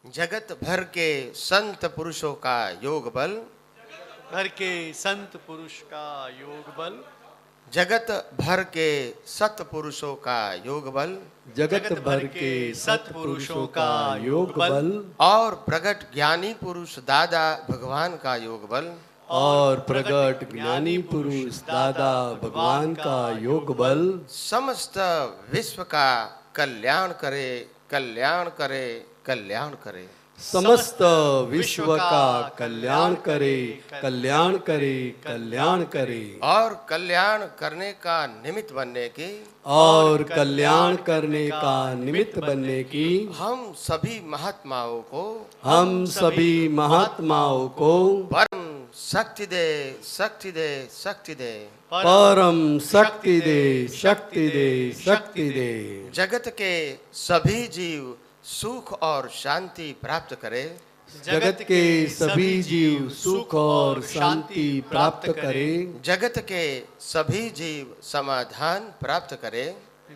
जगत भर के संत पुरुषों का योग बल, भर के संत पुरुष का योग बल, जगत भर के सत पुरुषों का योग बल जगत भर के सत्पुरुषों का योग बल और प्रगट ज्ञानी पुरुष दादा भगवान का योग बल और प्रगट ज्ञानी पुरुष दादा भगवान का योग बल समस्त विश्व का कल्याण करे, कल्याण करे, कल्याण करे। समस्त विश्व का कल्याण करे, कल्याण करे, कल्याण करे और कल्याण करने का निमित्त बनने की, और कल्याण करने का निमित्त बनने की हम सभी महात्माओं को, हम सभी महात्माओं को परम शक्ति दे, शक्ति दे, शक्ति दे। परम शक्ति दे, शक्ति दे, शक्ति दे। जगत के सभी जीव सुख और शांति प्राप्त करे, जगत के सभी जीव सुख और शांति प्राप्त करें, जगत के सभी जीव समाधान प्राप्त करे,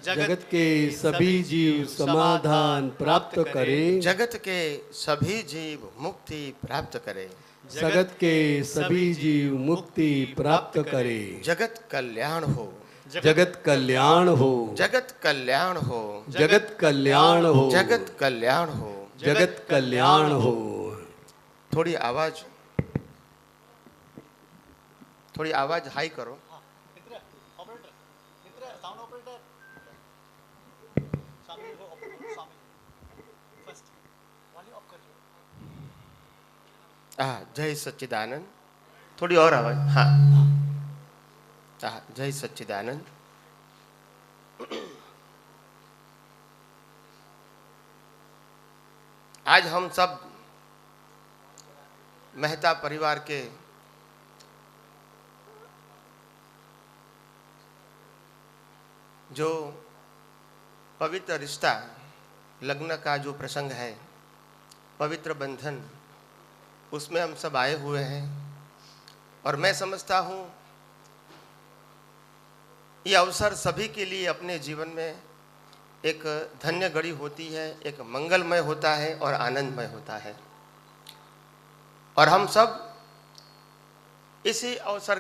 जगत के सभी जीव समाधान प्राप्त करें, जगत के सभी जीव मुक्ति प्राप्त करे, जगत के सभी जीव मुक्ति प्राप्त करें, जगत कल्याण हो, जगत कल्याण हो, जगत कल्याण हो, जगत कल्याण हो, जगत कल्याण हो, जगत कल्याण हो। थोड़ी आवाज हाई करो। जय सच्चिदानंद। थोड़ी और आवाज। हाँ, जय सच्चिदानंद। आज हम सब मेहता परिवार के जो पवित्र रिश्ता, लग्न का जो प्रसंग है, पवित्र बंधन, उसमें हम सब आए हुए हैं। और मैं समझता हूँ ये अवसर सभी के लिए अपने जीवन में एक धन्य घड़ी होती है, एक मंगलमय होता है और आनंदमय होता है। और हम सब इसी अवसर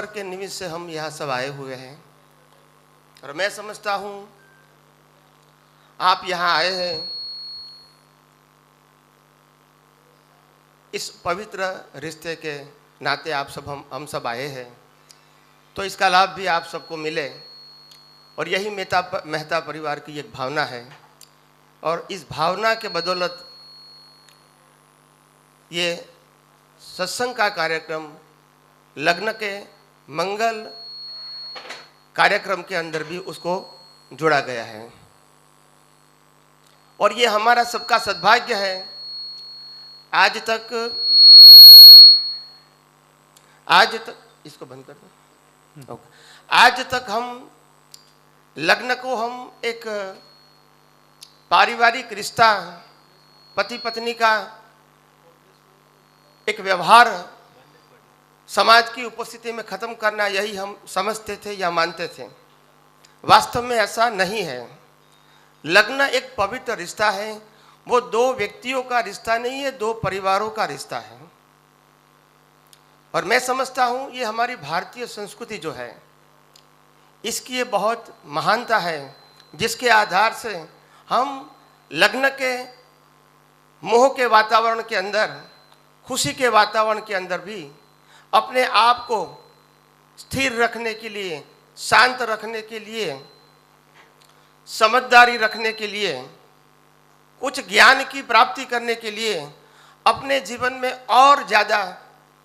के निमित्त से हम यहाँ सब आए हुए हैं। और मैं समझता हूँ आप यहाँ आए हैं इस पवित्र रिश्ते के नाते, आप सब हम सब आए हैं, तो इसका लाभ भी आप सबको मिले। और यही मेहता परिवार की एक भावना है। और इस भावना के बदौलत ये सत्संग का कार्यक्रम लग्न के मंगल कार्यक्रम के अंदर भी उसको जोड़ा गया है। और ये हमारा सबका सद्भाग्य है। आज तक इसको बंद कर दो। आज तक हम लग्न को हम एक पारिवारिक रिश्ता, पति पत्नी का एक व्यवहार समाज की उपस्थिति में खत्म करना, यही हम समझते थे या मानते थे। वास्तव में ऐसा नहीं है। लग्न एक पवित्र रिश्ता है। वो दो व्यक्तियों का रिश्ता नहीं है, दो परिवारों का रिश्ता है। और मैं समझता हूँ ये हमारी भारतीय संस्कृति जो है, इसकी ये बहुत महानता है, जिसके आधार से हम लग्न के मोह के वातावरण के अंदर, खुशी के वातावरण के अंदर भी अपने आप को स्थिर रखने के लिए, शांत रखने के लिए, समझदारी रखने के लिए, कुछ ज्ञान की प्राप्ति करने के लिए, अपने जीवन में और ज़्यादा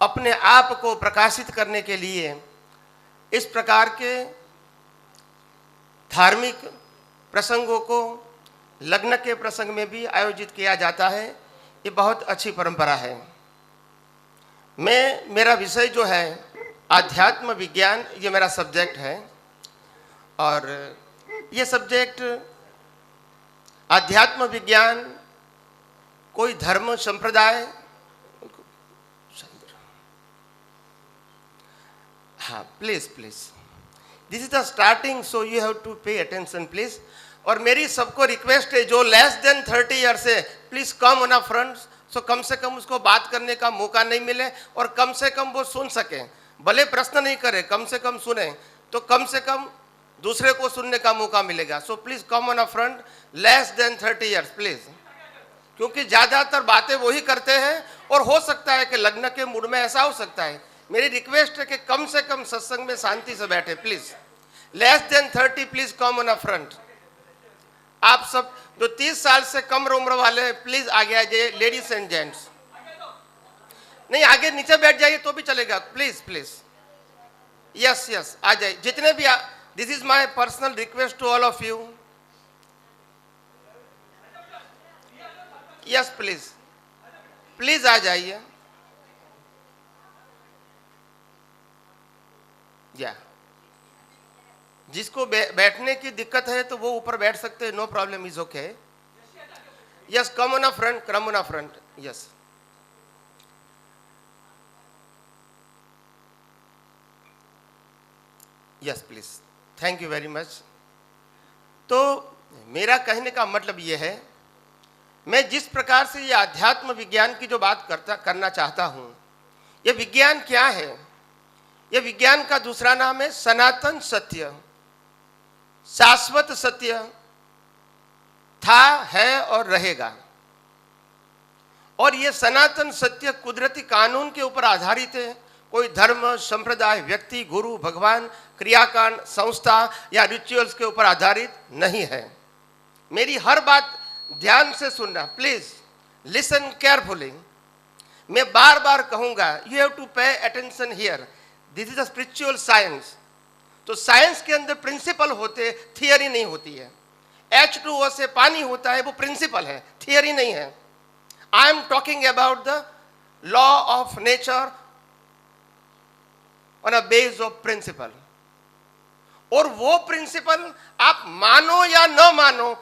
अपने आप को प्रकाशित करने के लिए इस प्रकार के धार्मिक प्रसंगों को लग्न के प्रसंग में भी आयोजित किया जाता है। ये बहुत अच्छी परंपरा है। मेरा विषय जो है आध्यात्म विज्ञान, ये मेरा सब्जेक्ट है। और ये सब्जेक्ट आध्यात्म विज्ञान कोई धर्म संप्रदाय हाँ please please, this is the starting, so you have to pay attention please. और मेरी सबको रिक्वेस्ट है जो लेस देन 30 ईयर्स है, please come on a front, so कम से कम उसको बात करने का मौका नहीं मिले और कम से कम वो सुन सके, भले प्रश्न नहीं करे, कम से कम सुने तो कम से कम दूसरे को सुनने का मौका मिलेगा। So please come on a front, less than 30 years please, क्योंकि ज्यादातर बातें वही करते हैं और हो सकता है कि लग्न के मूड में ऐसा हो सकता है। मेरी रिक्वेस्ट है कि कम से कम सत्संग में शांति से बैठे please. Less than 30 please come on a front. आप सब जो 30 साल से कम उम्र वाले हैं प्लीज आगे आ जाइए, लेडीज एंड जेंट्स। नहीं आगे नीचे बैठ जाइए तो भी चलेगा, प्लीज प्लीज। यस यस आ जाइए जितने भी। This is my personal request to all of you. Yes please please आ जाइए। या जिसको बैठने की दिक्कत है तो वो ऊपर बैठ सकते हैं, no problem, is okay. Yes come on a front, come on a front. Yes yes please, thank you very much. तो मेरा कहने का मतलब ये है, मैं जिस प्रकार से ये आध्यात्म विज्ञान की जो बात करना चाहता हूं, ये विज्ञान क्या है? ये विज्ञान का दूसरा नाम है सनातन सत्य, शाश्वत सत्य, था, है और रहेगा। और ये सनातन सत्य कुदरती कानून के ऊपर आधारित है, कोई धर्म, संप्रदाय, व्यक्ति, गुरु, भगवान, क्रियाकांड, संस्था या रिचुअल्स के ऊपर आधारित नहीं है। मेरी हर बात ध्यान से सुनना प्लीज, लिसन केयरफुली। मैं बार बार कहूंगा, you have to pay attention here, this is a spiritual science. तो साइंस के अंदर प्रिंसिपल होते, थियरी नहीं होती है। H2O से पानी होता है, वो प्रिंसिपल है, थियरी नहीं है। I am talking about the law of nature on a base of principle. और वो प्रिंसिपल आप मानो या न मानो,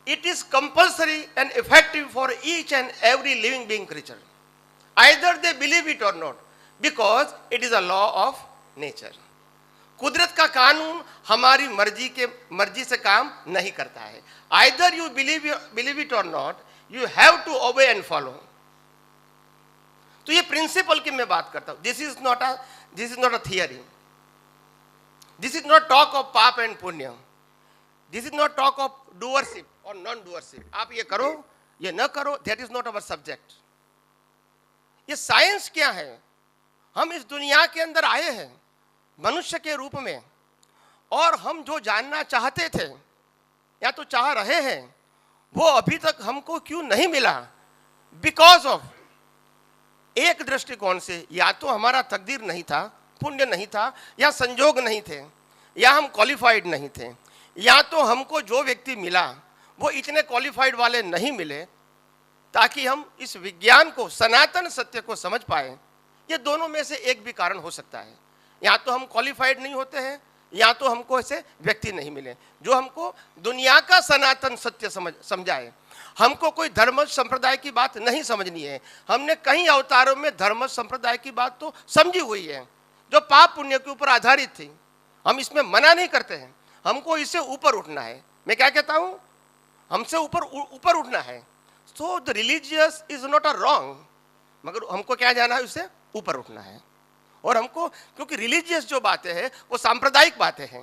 it is compulsory and effective for each and every living being creature, either they believe it or not, because it is a law of nature। कुदरत का कानून हमारी मर्जी से काम नहीं करता है। either you believe it or not, you have to obey and follow। तो ये प्रिंसिपल की मैं बात करता हूं। This is not a theory, this is not talk of पाप एंड पुण्य, this is not talk of doership और नॉन डूअरशिप। आप ये करो, ये न करो, that is not our subject. ये साइंस क्या है? हम इस दुनिया के अंदर आए हैं मनुष्य के रूप में, और हम जो जानना चाहते थे या तो चाह रहे हैं, वो अभी तक हमको क्यों नहीं मिला? बिकॉज ऑफ एक दृष्टिकोण से, या तो हमारा तकदीर नहीं था, पुण्य नहीं था, या संजोग नहीं थे, या हम क्वालिफाइड नहीं थे, या तो हमको जो व्यक्ति मिला वो इतने क्वालिफाइड वाले नहीं मिले ताकि हम इस विज्ञान को, सनातन सत्य को समझ पाए। ये दोनों में से एक भी कारण हो सकता है। या तो हम क्वालिफाइड नहीं होते हैं, या तो हमको ऐसे व्यक्ति नहीं मिले जो हमको दुनिया का सनातन सत्य समझाए। हमको कोई धर्म संप्रदाय की बात नहीं समझनी है। हमने कई अवतारों में धर्म संप्रदाय की बात तो समझी हुई है, जो पाप पुण्य के ऊपर आधारित थी। हम इसमें मना नहीं करते हैं, हमको इससे ऊपर उठना है। मैं क्या कहता हूं, हमसे ऊपर उठना है। So the religious is not a wrong, मगर हमको क्या जाना है, उससे ऊपर उठना है। और हमको, क्योंकि रिलीजियस जो बातें हैं वो सांप्रदायिक बातें हैं।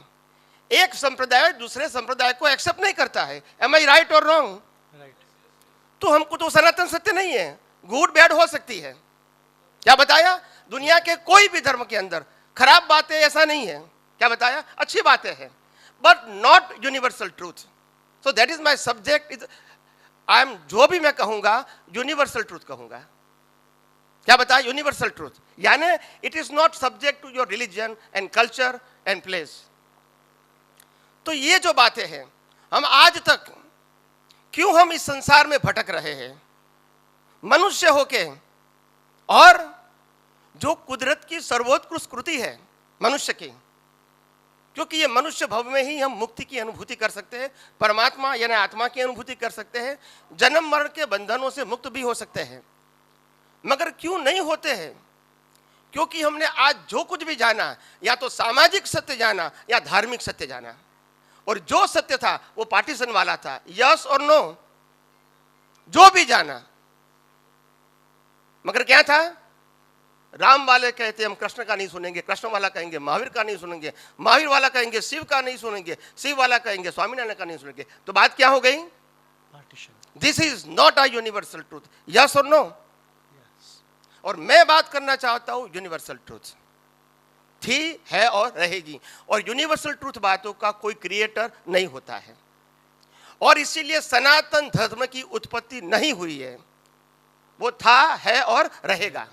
एक संप्रदाय दूसरे संप्रदाय को एक्सेप्ट नहीं करता है। एम आई राइट और रॉन्ग? तो हमको तो सनातन सत्य नहीं है, गुड बैड हो सकती है। क्या बताया? दुनिया के कोई भी धर्म के अंदर खराब बातें ऐसा नहीं है। क्या बताया? अच्छी बातें हैं, but not universal truth. So that is my subject. I am, जो भी मैं कहूंगा यूनिवर्सल ट्रूथ कहूंगा। क्या बताया? यूनिवर्सल ट्रूथ, यानी it is not subject to your religion and culture and place. तो ये जो बातें हैं, हम आज तक क्यों हम इस संसार में भटक रहे हैं मनुष्य होके, और जो कुदरत की सर्वोत्कृष्ट कृति है मनुष्य की, क्योंकि ये मनुष्य भव में ही हम मुक्ति की अनुभूति कर सकते हैं, परमात्मा यानी आत्मा की अनुभूति कर सकते हैं, जन्म मरण के बंधनों से मुक्त भी हो सकते हैं। मगर क्यों नहीं होते हैं? क्योंकि हमने आज जो कुछ भी जाना, या तो सामाजिक सत्य जाना या धार्मिक सत्य जाना, और जो सत्य था वो पार्टीशन वाला था, यस और नो, जो भी जाना। मगर क्या था? राम वाले कहते हम कृष्ण का नहीं सुनेंगे, कृष्ण वाला कहेंगे महावीर का नहीं सुनेंगे, महावीर वाला कहेंगे शिव का नहीं सुनेंगे, शिव वाला कहेंगे स्वामीनारायण का नहीं सुनेंगे। तो बात क्या हो गई? Partition. This is not a universal truth, yes और नो। और मैं बात करना चाहता हूं यूनिवर्सल ट्रूथ थी, है और रहेगी। और यूनिवर्सल ट्रूथ बातों का कोई क्रिएटर नहीं होता है, और इसीलिए सनातन धर्म की उत्पत्ति नहीं हुई है, वो था, है और रहेगा।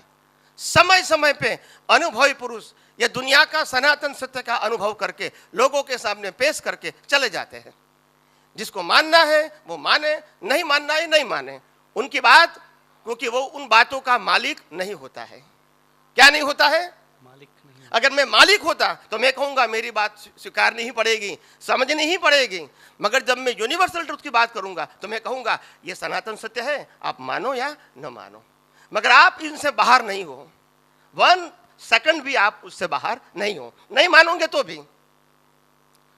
समय समय पे अनुभवी पुरुष ये दुनिया का सनातन सत्य का अनुभव करके लोगों के सामने पेश करके चले जाते हैं। जिसको मानना है वो माने, नहीं मानना है नहीं माने, उनकी बात, क्योंकि वो उन बातों का मालिक नहीं होता है। क्या नहीं होता है? मालिक नहीं। अगर मैं मालिक होता तो मैं कहूंगा मेरी बात स्वीकारनी ही पड़ेगी, समझनी ही पड़ेगी। मगर जब मैं यूनिवर्सल ट्रुथ की बात करूंगा तो मैं कहूंगा ये सनातन सत्य है, आप मानो या न मानो। मगर आप इनसे बाहर नहीं हो, 1 सेकंड भी आप उससे बाहर नहीं हो, नहीं मानोगे तो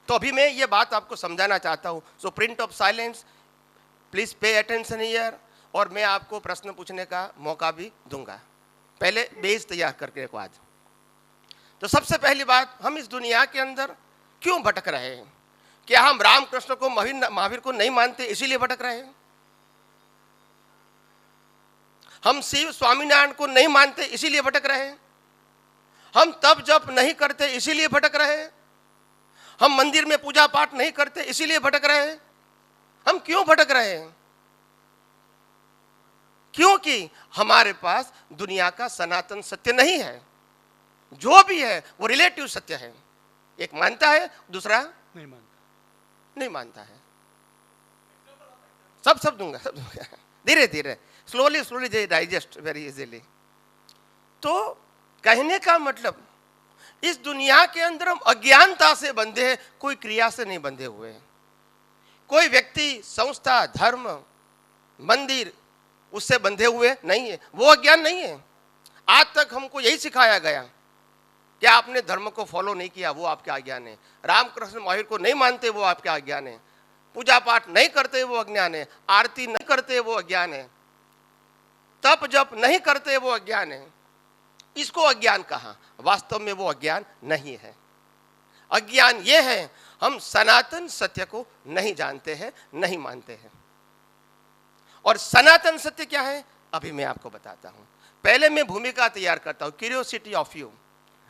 अभी मैं ये बात आपको समझाना चाहता हूं। So print of silence, please pay attention here, और मैं आपको प्रश्न पूछने का मौका भी दूंगा, पहले बेस तैयार करके बाद। तो सबसे पहली बात, हम इस दुनिया के अंदर क्यों भटक रहे हैं? क्या हम रामकृष्ण को, महावीर को नहीं मानते इसीलिए भटक रहे हैं? हम शिव स्वामीनारायण को नहीं मानते इसीलिए भटक रहे हैं? हम तप जप नहीं करते इसीलिए भटक रहे हैं? हम मंदिर में पूजा पाठ नहीं करते इसीलिए भटक रहे हैं? हम क्यों भटक रहे हैं? क्योंकि हमारे पास दुनिया का सनातन सत्य नहीं है। जो भी है वो रिलेटिव सत्य है, एक मानता है दूसरा नहीं मानता है। सब दूंगा धीरे धीरे, slowly they digest very easily. तो कहने का मतलब, इस दुनिया के अंदर हम अज्ञानता से बंधे हैं, कोई क्रिया से नहीं बंधे हुए हैं। कोई व्यक्ति, संस्था, धर्म, मंदिर उससे बंधे हुए नहीं है, वो अज्ञान नहीं है। आज तक हमको यही सिखाया गया कि आपने धर्म को फॉलो नहीं किया, वो आपका अज्ञान है। रामकृष्ण महावीर को नहीं मानते, वो आपका अज्ञान है। पूजा पाठ नहीं करते, वो अज्ञान है। आरती नहीं करते, वो अज्ञान है। तप जप नहीं करते, वो अज्ञान है। इसको अज्ञान कहा, वास्तव में वो अज्ञान नहीं है। अज्ञान ये है, हम सनातन सत्य को नहीं जानते हैं, नहीं मानते हैं। और सनातन सत्य क्या है अभी मैं आपको बताता हूं। पहले मैं भूमिका तैयार करता हूं, क्यूरियोसिटी ऑफ यू,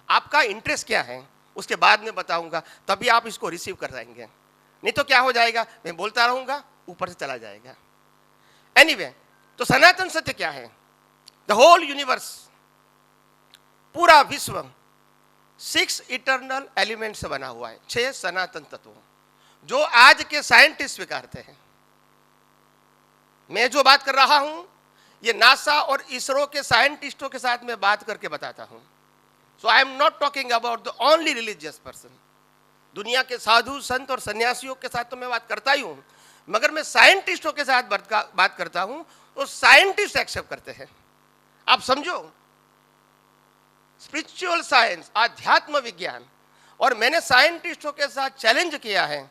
आपका इंटरेस्ट क्या है, उसके बाद में बताऊंगा, तभी आप इसको रिसीव कर जाएंगे। नहीं तो क्या हो जाएगा, मैं बोलता रहूंगा, ऊपर से चला जाएगा। एनीवे, तो सनातन सत्य क्या है? द होल यूनिवर्स, पूरा विश्व 6 इटर्नल एलिमेंट से बना हुआ है, 6 सनातन तत्व, जो आज के साइंटिस्ट स्वीकारते हैं। मैं जो बात कर रहा हूं ये नासा और इसरो के साइंटिस्टों के साथ मैं बात करके बताता हूं। So I am not talking about the only religious person. दुनिया के साधु संत और सन्यासियों के साथ तो मैं बात करता ही हूं, मगर मैं साइंटिस्टों के साथ बात करता हूं, तो साइंटिस्ट एक्सेप्ट करते हैं। आप समझो, स्पिरिचुअल साइंस, आध्यात्म विज्ञान। और मैंने साइंटिस्टों के साथ चैलेंज किया है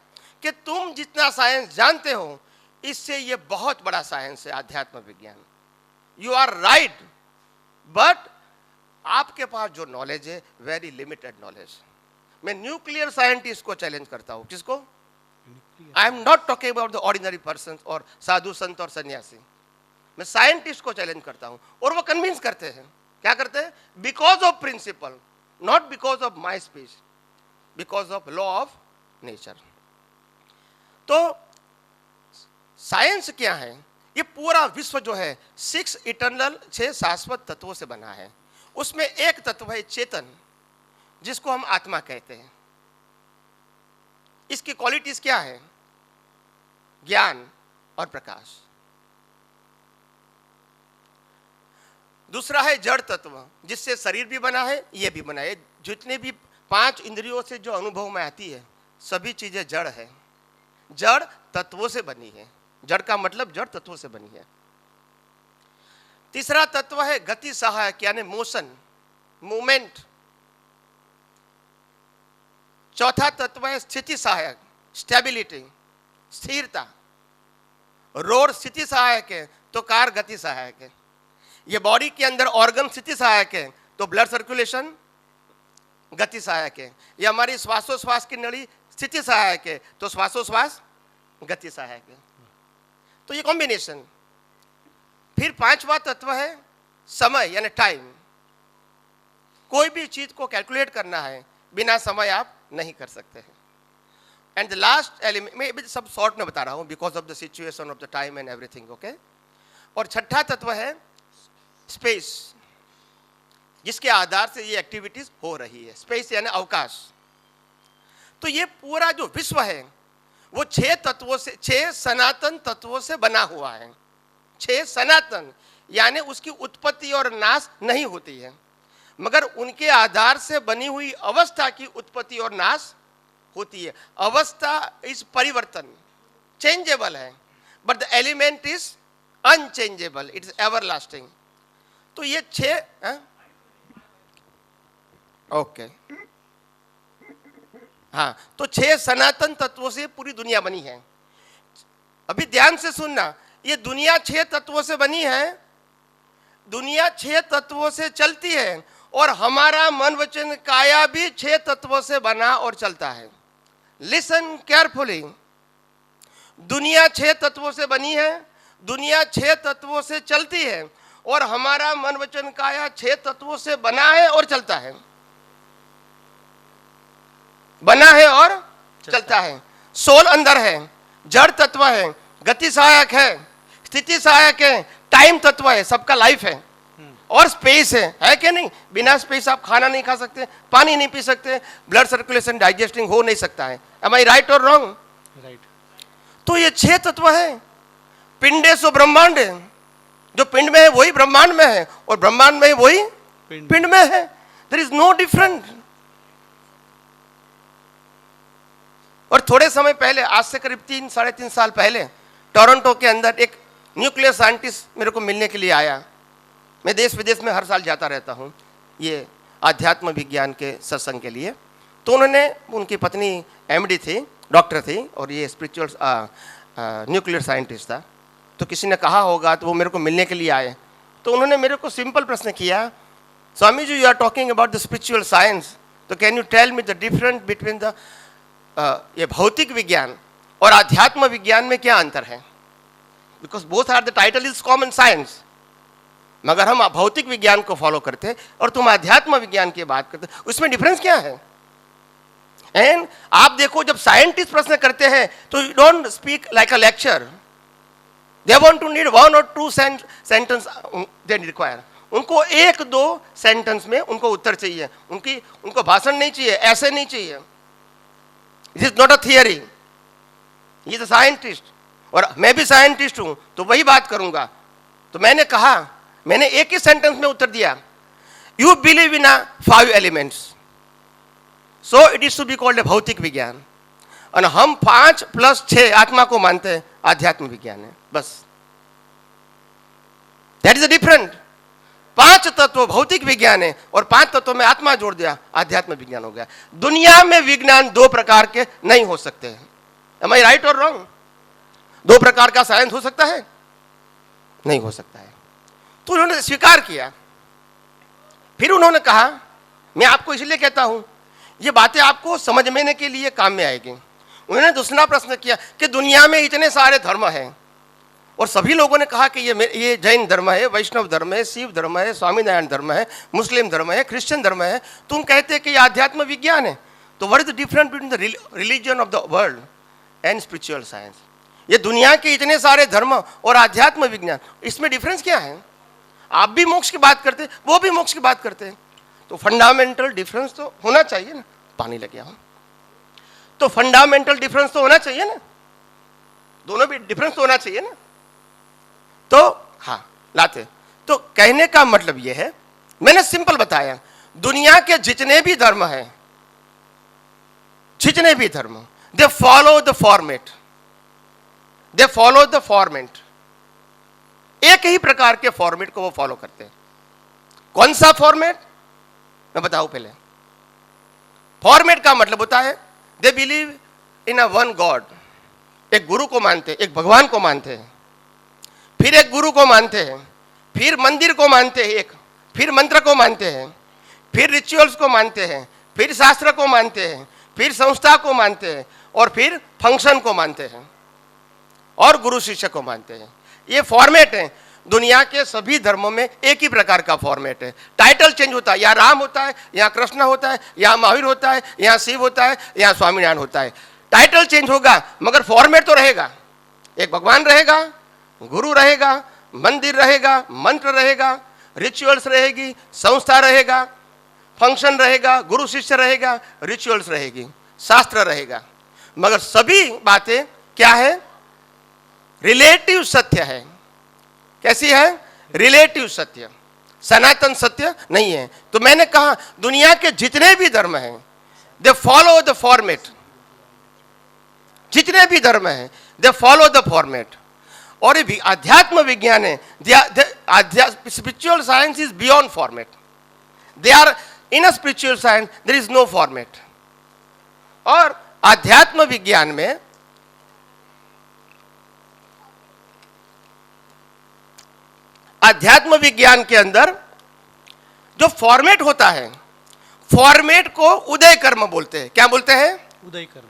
कि तुम जितना साइंस जानते हो, इससे ये बहुत बड़ा साइंस है आध्यात्म विज्ञान। यू आर राइट, बट आपके पास जो नॉलेज है वेरी लिमिटेड नॉलेज। मैं न्यूक्लियर साइंटिस्ट को चैलेंज करता हूं। किसको? आई am not talking about the ordinary person और साधु संत और सन्यासी। मैं साइंटिस्ट को चैलेंज करता हूं, और वो कन्विंस करते हैं। क्या करते हैं? Because of principle, not because of my speech, because of law of nature. तो साइंस क्या है? ये पूरा विश्व जो है 6 इटर्नल, 6 शाश्वत तत्वों से बना है। उसमें एक तत्व है चेतन, जिसको हम आत्मा कहते हैं। इसकी क्वालिटीज क्या है? ज्ञान और प्रकाश। दूसरा है जड़ तत्व, जिससे शरीर भी बना है, ये भी बना है। जितने भी 5 इंद्रियों से जो अनुभव में आती है, सभी चीजें जड़ है, जड़ तत्वों से बनी है। जड़ का मतलब जड़ तत्वों से बनी है। तीसरा तत्व है गति सहायक, यानी मोशन, मूवमेंट। चौथा तत्व है स्थिति सहायक, स्टेबिलिटी, स्थिरता। रोड स्थिति सहायक है तो कार गति सहायक है। ये बॉडी के अंदर ऑर्गन स्थिति सहायक है तो ब्लड सर्कुलेशन गति सहायक है। ये हमारी श्वासोश्वास की नली स्थिति सहायक है तो श्वासोश्वास गति सहायक है। तो ये कॉम्बिनेशन। फिर पांचवा तत्व है समय यानी टाइम। कोई भी चीज को कैलकुलेट करना है बिना समय आप नहीं कर सकते हैं। एंड द लास्ट एलिमेंट, मैं भी सब शॉर्ट में बता रहा हूं because of the situation of the time and everything, okay. और छठा तत्व है स्पेस, जिसके आधार से ये एक्टिविटीज हो रही है। स्पेस यानी अवकाश। तो ये पूरा जो विश्व है वो 6 तत्वों से, 6 सनातन तत्वों से बना हुआ है। 6 सनातन यानी उसकी उत्पत्ति और नाश नहीं होती है, मगर उनके आधार से बनी हुई अवस्था की उत्पत्ति और नाश होती है। अवस्था इस परिवर्तन, चेंजेबल है, but the element is unchangeable, it is everlasting. तो ये 6 ओके हाँ, तो 6 सनातन तत्वों से पूरी दुनिया बनी है। अभी ध्यान से सुनना, ये दुनिया 6 तत्वों से बनी है, दुनिया 6 तत्वों से चलती है, और हमारा मन वचन काया भी 6 तत्वों से बना और चलता है। लिसन केयरफुली, दुनिया 6 तत्वों से बनी है, दुनिया 6 तत्वों से चलती है, और हमारा मन वचन काया 6 तत्वों से बना है और चलता है। बना है और चलता है। सोल अंदर है, जड़ तत्व है, गति सहायक है, स्थिति सहायक है, टाइम तत्व है, सबका लाइफ है, और स्पेस है कि नहीं? बिना स्पेस आप खाना नहीं खा सकते, पानी नहीं पी सकते, ब्लड सर्कुलेशन डाइजेस्टिंग हो नहीं सकता है। एम आई राइट और रॉन्ग? राइट। तो ये 6 तत्व है। पिंडे सो ब्रह्मांड है, जो पिंड में है वही ब्रह्मांड में है, और ब्रह्मांड में वही पिंड में है। There is no different. और थोड़े समय पहले, आज से करीब 3-3.5 साल पहले, टोरंटो के अंदर एक न्यूक्लियर साइंटिस्ट मेरे को मिलने के लिए आया। मैं देश विदेश में हर साल जाता रहता हूँ ये आध्यात्म विज्ञान के सत्संग के लिए। तो उन्होंने, उनकी पत्नी एमडी थी, डॉक्टर थी, और ये स्पिरिचुअल न्यूक्लियर साइंटिस्ट था। तो किसी ने कहा होगा, तो वो मेरे को मिलने के लिए आए। तो उन्होंने मेरे को सिंपल प्रश्न किया, Swami ji, you are talking about the spiritual science, तो can you tell me the difference between the ये भौतिक विज्ञान और आध्यात्म विज्ञान में क्या अंतर है? Because both are the title is common science, मगर हम भौतिक विज्ञान को फॉलो करते हैं और तुम आध्यात्म विज्ञान की बात करते, उसमें डिफरेंस क्या है? एंड आप देखो, जब साइंटिस्ट प्रश्न करते हैं तो you don't speak like a lecture, they want to need 1 or 2 sentence they require. उनको 1-2 सेंटेंस में उनको उत्तर चाहिए, उनको भाषण नहीं चाहिए, ऐसे नहीं चाहिए। It is not a theory, ये तो साइंटिस्ट, और मैं भी साइंटिस्ट हूं तो वही बात करूंगा। तो मैंने कहा, मैंने एक ही सेंटेंस में उत्तर दिया, you believe in 5 elements, so it is to be called a भौतिक विज्ञान, और हम 5 + 6 आत्मा को मानते हैं, आध्यात्म विज्ञान है, बस। That is a different. 5 तत्व भौतिक विज्ञान है, और 5 तत्वों में आत्मा जोड़ दिया, आध्यात्म विज्ञान हो गया। दुनिया में विज्ञान 2 प्रकार के नहीं हो सकते हैं। एम आई राइट और रॉन्ग? 2 प्रकार का साइंस हो सकता है? नहीं हो सकता है। तो उन्होंने स्वीकार किया। फिर उन्होंने कहा, मैं आपको इसलिए कहता हूं, ये बातें आपको समझने के लिए काम में आएगी। उन्होंने दूसरा प्रश्न किया कि दुनिया में इतने सारे धर्म हैं, और सभी लोगों ने कहा कि ये जैन धर्म है, वैष्णव धर्म है, शिव धर्म है, स्वामीनारायण धर्म है, मुस्लिम धर्म है, क्रिश्चियन धर्म है, तुम कहते कि ये आध्यात्म विज्ञान है। तो what is the difference between the religion of the world and spiritual science? ये दुनिया के इतने सारे धर्म और आध्यात्म विज्ञान, इसमें डिफरेंस क्या है? आप भी मोक्ष की बात करते, वो भी मोक्ष की बात करते हैं, तो फंडामेंटल डिफरेंस तो होना चाहिए ना। पानी लग गया, तो फंडामेंटल डिफरेंस तो होना चाहिए ना, दोनों भी डिफरेंस तो होना चाहिए ना। तो हाँ, लाते। तो कहने का मतलब यह है, मैंने सिंपल बताया, दुनिया के जितने भी धर्म हैं, जितने भी धर्म, they follow the format, they follow the format. एक ही प्रकार के फॉर्मेट को वो फॉलो करते हैं। कौन सा फॉर्मेट? मैं बताऊं पहले। फॉर्मेट का मतलब होता है they believe in a one God, एक गुरु को मानते हैं, एक भगवान को मानते हैं, फिर एक गुरु को मानते हैं, फिर मंदिर को मानते हैं, एक फिर मंत्र को मानते हैं, फिर रिचुअल्स को मानते हैं, फिर शास्त्र को मानते हैं, फिर संस्था को मानते हैं, और फिर फंक्शन को मानते हैं, और गुरु शिष्य को मानते हैं। ये फॉर्मेट है। दुनिया के सभी धर्मों में एक ही प्रकार का फॉर्मेट है। टाइटल चेंज होता है, यहाँ राम होता है, यहाँ कृष्ण होता है, यहाँ महावीर होता है, यहाँ शिव होता है, यहाँ स्वामीनारायण होता है। टाइटल चेंज होगा मगर फॉर्मेट तो रहेगा। एक भगवान रहेगा, गुरु रहेगा, मंदिर रहेगा, मंत्र रहेगा, रिचुअल्स रहेगी, संस्था रहेगा, फंक्शन रहेगा, गुरु शिष्य रहेगा, रिचुअल्स रहेगी, शास्त्र रहेगा, मगर सभी बातें क्या है? रिलेटिव सत्य है। कैसी है? रिलेटिव सत्य, सनातन सत्य नहीं है। तो मैंने कहा दुनिया के जितने भी धर्म हैं दे फॉलो द फॉर्मेट, जितने भी धर्म हैं दे फॉलो द फॉर्मेट। और ये अध्यात्म विज्ञान है, spiritual science is beyond format. They are in a spiritual science there is no format. और अध्यात्म विज्ञान में अध्यात्म विज्ञान के अंदर जो फॉर्मेट होता है, फॉर्मेट को उदय कर्म बोलते हैं। क्या बोलते हैं? उदय कर्म।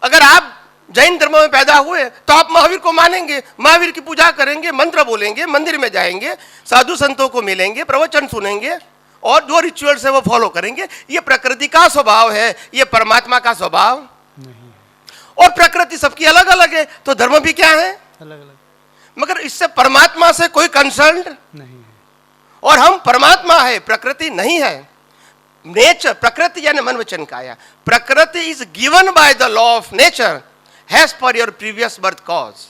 अगर आप जैन धर्म में पैदा हुए तो आप महावीर को मानेंगे, महावीर की पूजा करेंगे, मंत्र बोलेंगे, मंदिर में जाएंगे, साधु संतों को मिलेंगे, प्रवचन सुनेंगे, और जो रिचुअल्स है वो फॉलो करेंगे। ये प्रकृति का स्वभाव है, ये परमात्मा का स्वभाव नहीं। और प्रकृति सबकी अलग अलग है, तो धर्म भी क्या है? अलग अलग। मगर इससे परमात्मा से कोई कंसर्न नहीं है। और हम परमात्मा है, प्रकृति नहीं है। नेचर, प्रकृति यानी मन वचन काया, प्रकृति is given by the law of nature has per your previous birth cause.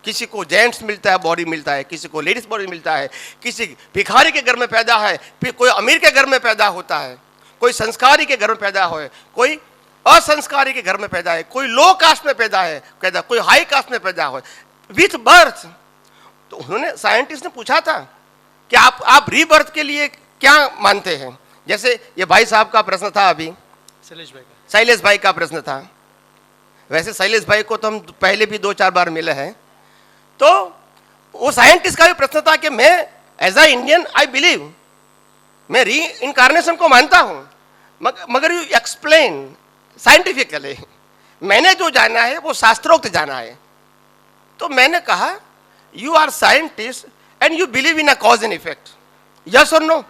किसी को जेंट्स मिलता है, बॉडी मिलता है, किसी को लेडीज बॉडी मिलता है, किसी भिखारी के घर में पैदा है, फिर कोई अमीर के घर में पैदा होता है, कोई संस्कारी के घर में पैदा हो, कोई असंस्कारी के घर में पैदा है, कोई लो कास्ट में पैदा है, कोई हाई कास्ट में पैदा हो, विथ बर्थ। तो उन्होंने, साइंटिस्ट ने पूछा था कि आप रीबर्थ के लिए क्या मानते हैं? जैसे ये भाई साहब का प्रश्न था अभी, शैलेश भाई का प्रश्न था। वैसे शैलेश भाई को तो हम पहले भी 2-4 बार मिले हैं। तो वो साइंटिस्ट का भी प्रश्न था कि मैं as a Indian I believe, मैं री इनकारनेशन को मानता हूं, मगर यू एक्सप्लेन साइंटिफिकली। मैंने जो जाना है वो शास्त्रोक्त जाना है। तो मैंने कहा you are scientist and you believe in a cause and effect, yes और नो?